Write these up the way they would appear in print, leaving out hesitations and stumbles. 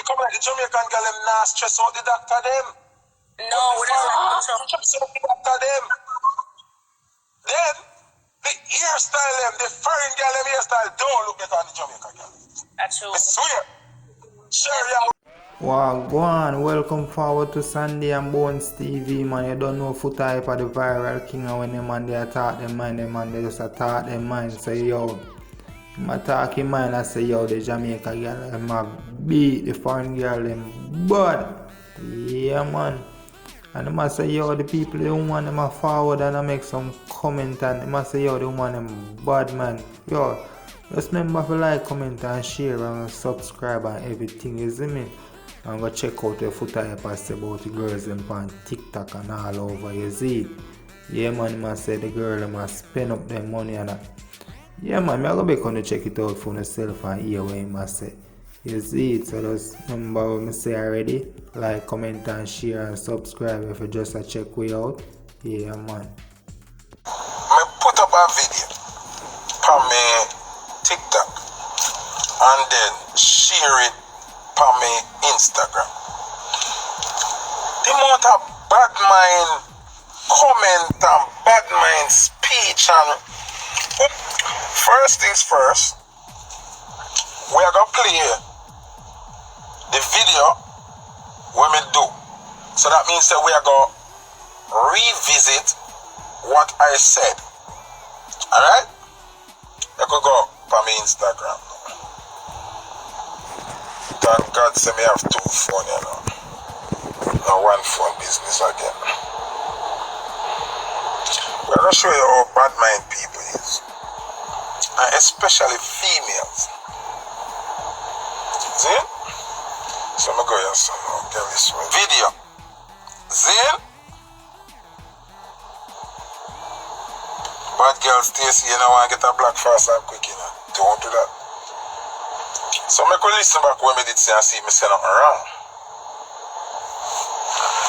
come like the Jamaican girl them not stress out the doctor them. No, we don't stress out the doctor them. Then the hairstyle them, the foreign girl them hairstyle don't look better than the Jamaican girl. That's true. I swear. Sure, Wow, go on. Welcome forward to Sunday and Bones TV, man. You don't know Footahype are the viral king, and when them man they attack them mind, they just attack them mind. Say yo, I'm attacking mind. I say yo, the Jamaica girl, them a beat the foreign girl, them bad. Yeah, man. And them a say yo, the people they want them a forward and I make some comment and them a say yo, they want them bad, man. Yo, just remember to like, comment and share and subscribe and everything. You see me? And go check out the Footahype I say about the girls them on TikTok and all over, you see it. Yeah, man, must say the girl them must spend up their money and that. Yeah, man, me I go back on to check it out for myself and hear what he must say. You see it, so just remember what I say already. Like, comment and share and subscribe if you just check way out. Yeah, man. I put up a video on my TikTok and then share it on my Instagram. The amount of bad mind comment and bad mind speech and first things first, we are gonna play the video when we do. So that means that we are gonna revisit what I said. Alright? I could go on my Instagram. Thank God say me have two phones, you know. Now one phone business again. We're gonna show you how bad mind people is. And especially females. See? So I'm gonna go here some now. Get this one. Video. See? Bad girl Stacy, you know, want to get a black fast and quick, you know. Don't do that. So I could listen back when I did say and see me say nothing wrong.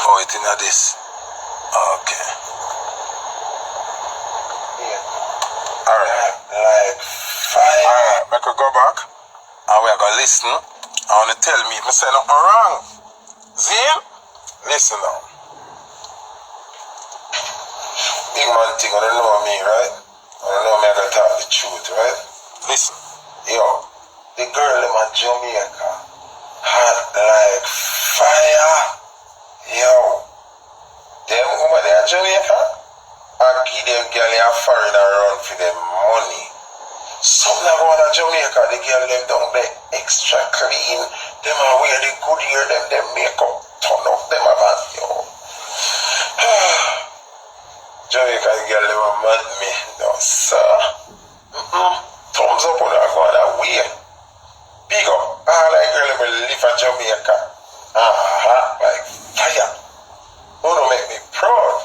Oh, it in this. Okay. Yeah. Alright. Like fire. Alright, I could go back and we are gonna listen. I wanna tell me if I say nothing wrong. See? Listen now. Big man thing, I don't know me, right? I don't know me, I gotta tell the truth, right? Listen. Yo. The girl in my Jamaica hot like fire. Yo. Them woman in Jamaica, I give them girl a foreign around for them money. Something about Jamaica, the girl them down there extra clean. Them are wear the good hair, them makeup turn up them about, yo. Jamaica girl them a mad me. No, sir. Thumbs up on that going that way. Big up, like girl will live in Jamaica. Like fire. Wanna make me proud.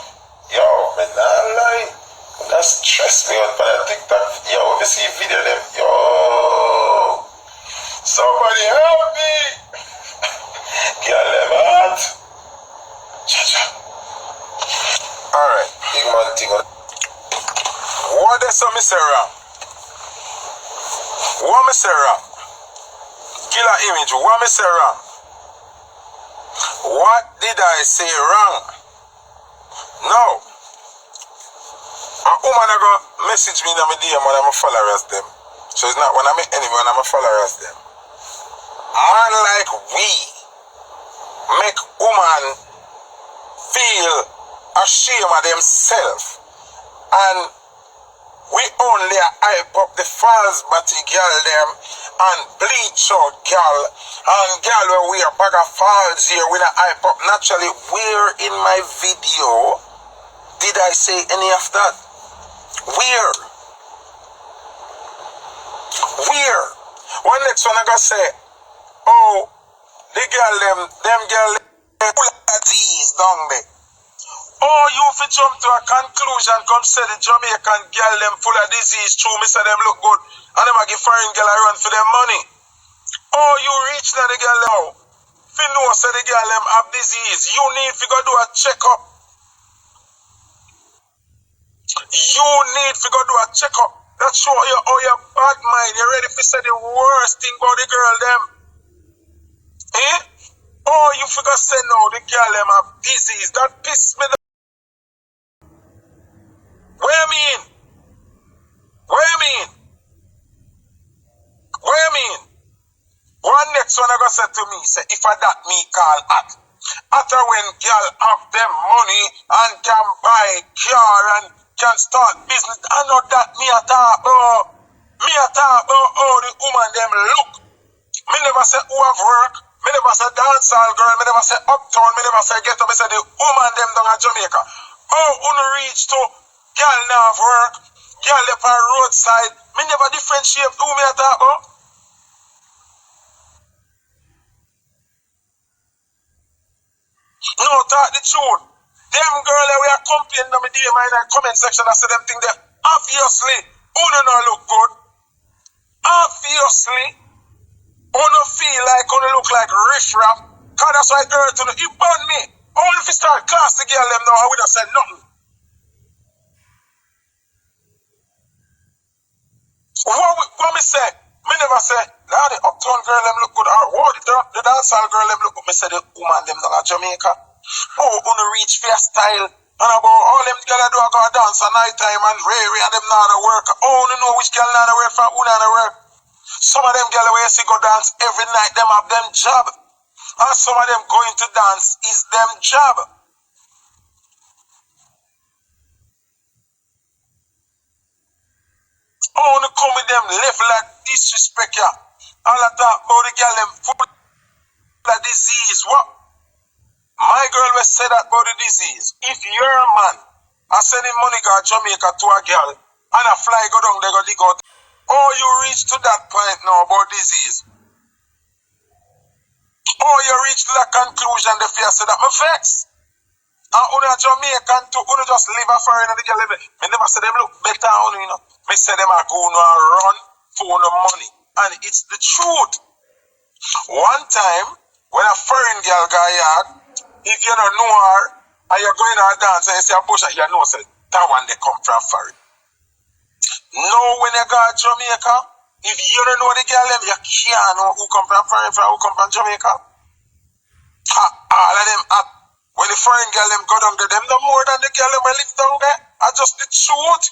Yo, man, not lie. That stress me out for that TikTok. Yo, let me see video them. Yo, somebody help me. Girl them out. Cha-cha. Alright, big man thing. What is some me say wrong? What me say wrong? Killer image, what me say wrong? What did I say wrong? No. A woman I go message me in my DM when I'm a followers them. So it's not when I meet anyone, I'm a followers them. Man like we make woman feel ashamed of themselves. And we only hype up the false body girl them and bleach out girl and girl where we are bag of falls here we not hype up naturally. Where in my video did I say any of that? Where? One next one I gotta say, oh, the girl them girl full of these down there. Oh, you fi jump to a conclusion, come say the Jamaican girl them full of disease, true, me say them look good, and them a give foreign girl a run for them money. Oh, you reach now the girl now. Fi know say the girl them have disease, you need to go do a checkup. You need to go do a checkup. That show you how your bad mind, you ready to say the worst thing about the girl them. Eh? figure say no, the girl them have disease. That piss me. What you mean? What you mean? What you mean? One next one I go say to me, say, if I that me call at. After when girl have them money and can buy car and can start business, I know that me a talk about. Me a talk about how the woman them look. Me never say who have work. Me never say dancehall girl. Me never say uptown. Me never say ghetto. Me say the woman them down at Jamaica. How uno reach to girl now have work, girl up on roadside. Me never differentiate who me a talk about. No, talk the truth. Them girl that we are complaining on me DM in the comment section, I say them thing there. Obviously, uno no look good. Obviously, uno feel like uno look like riff-raff. Cause that's why earth uno, you burn me. Only if you start class the girl them now, I would have said nothing. What me say? Me never say, nah, the uptown girl them look good, or what, the dancehall girl them look good. Me say the woman them down at Jamaica. Oh, gonna reach fair style. And about all them girl do I go dance at night time and Ray and them not work. Oh, no know which girl not work for who not work. Some of them girl where you see go dance every night, them have them job. And some of them going to dance is them job. Oh, no come with them left like disrespect ya. All I talk about the girl them foot like disease. What? My girl will say that about the disease. If you're a man and sending money to Jamaica to a girl and a fly go down, they go dig out. Oh, you reach to that point now about disease. Oh, you reach to that conclusion, the fear say that my vex. And una Jamaican too, una just live a foreign and the girl live. Me never say them look better on you know. Me say them are going to run for no money. And it's the truth. One time, when a foreign girl got yard, if you don't know her and you're going to dance and you see a push, you know say that one they come from foreign. Now when you go to Jamaica, if you don't know the girl them, you can't know who come from foreign from who come from Jamaica. All of them up. When the foreign girl them go down there, them no more than the girl them live down there. I just the truth.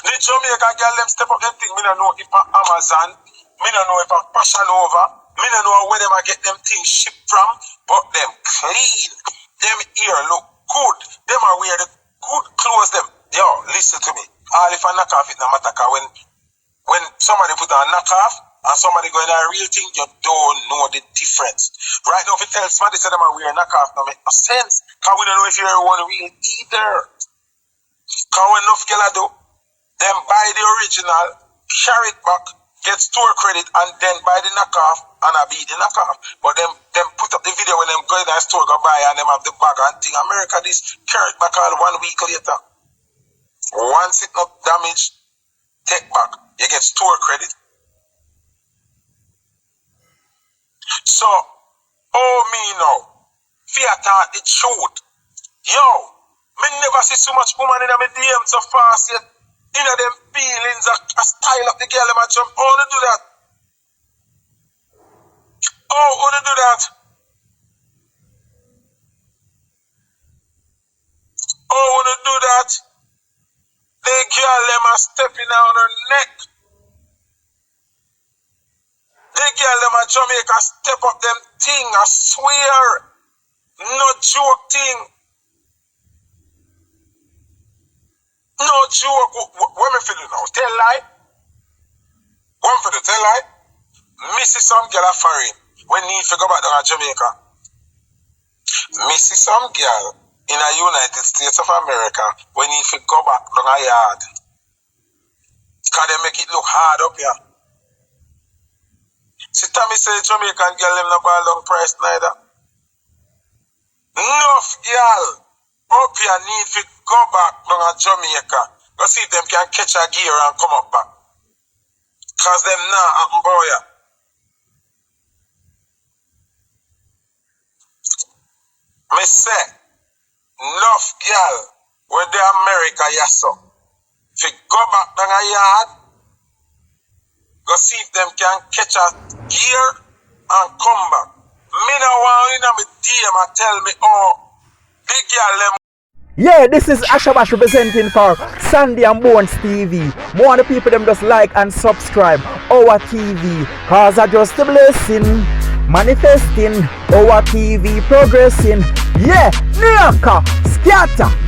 The Jamaica girl them step up them thing. Me don't know if a Amazon, me don't know if a Passion Over, me don't know where them I get them things shipped from, but them clean. Them ear look good. Them are wear the good clothes them. Yo, listen to me. All if I knock off it no matter, cause when somebody put on a knockoff and somebody going a real thing, you don't know the difference. Right now, if you tell somebody say them are wearing a knockoff, no make no sense. Cause we don't know if you're one real either. Cause when enough girl do, them buy the original, carry it back, get store credit, and then buy the knockoff and I beat the knockoff. But them put up the video when them go in the store go buy and them have the bag and thing. America this carry it back all 1 week later. Once it not damaged, take back. You get store credit. So, oh me now, fear thought the truth. Yo, me never see so much woman in my DM so fast yet. You know them feelings, a style up the girl them a jump. Oh, wanna do that? Oh, wanna do that? Oh, wanna do that? The girl them a stepping on her neck. The girl them a Jamaica step up them thing, I swear. No joke thing. No joke. What me feel now? Tell lie? What me feel? Tell lie? Me see some girl a foreign when need to go back down to Jamaica. Me see some girl in the United States of America when need to go back down a yard. Cause they make it look hard up here. See Tommy say Jamaican girl them no ball down price neither. Enough girl up here need to go back down to Jamaica. Go see if them can catch a gear and come up back. Cause them now happen boy. Me say enough girl where the America yes so. If you go back down a yard, go see if them can catch a gear and come back. Me no DM and tell me, oh, big girl them. Yeah, this is Ashabash representing for Sandy and Bones TV. More of the people them just like and subscribe our TV, cause I just a blessing, manifesting our TV progressing. Yeah, Nyaka, scatter.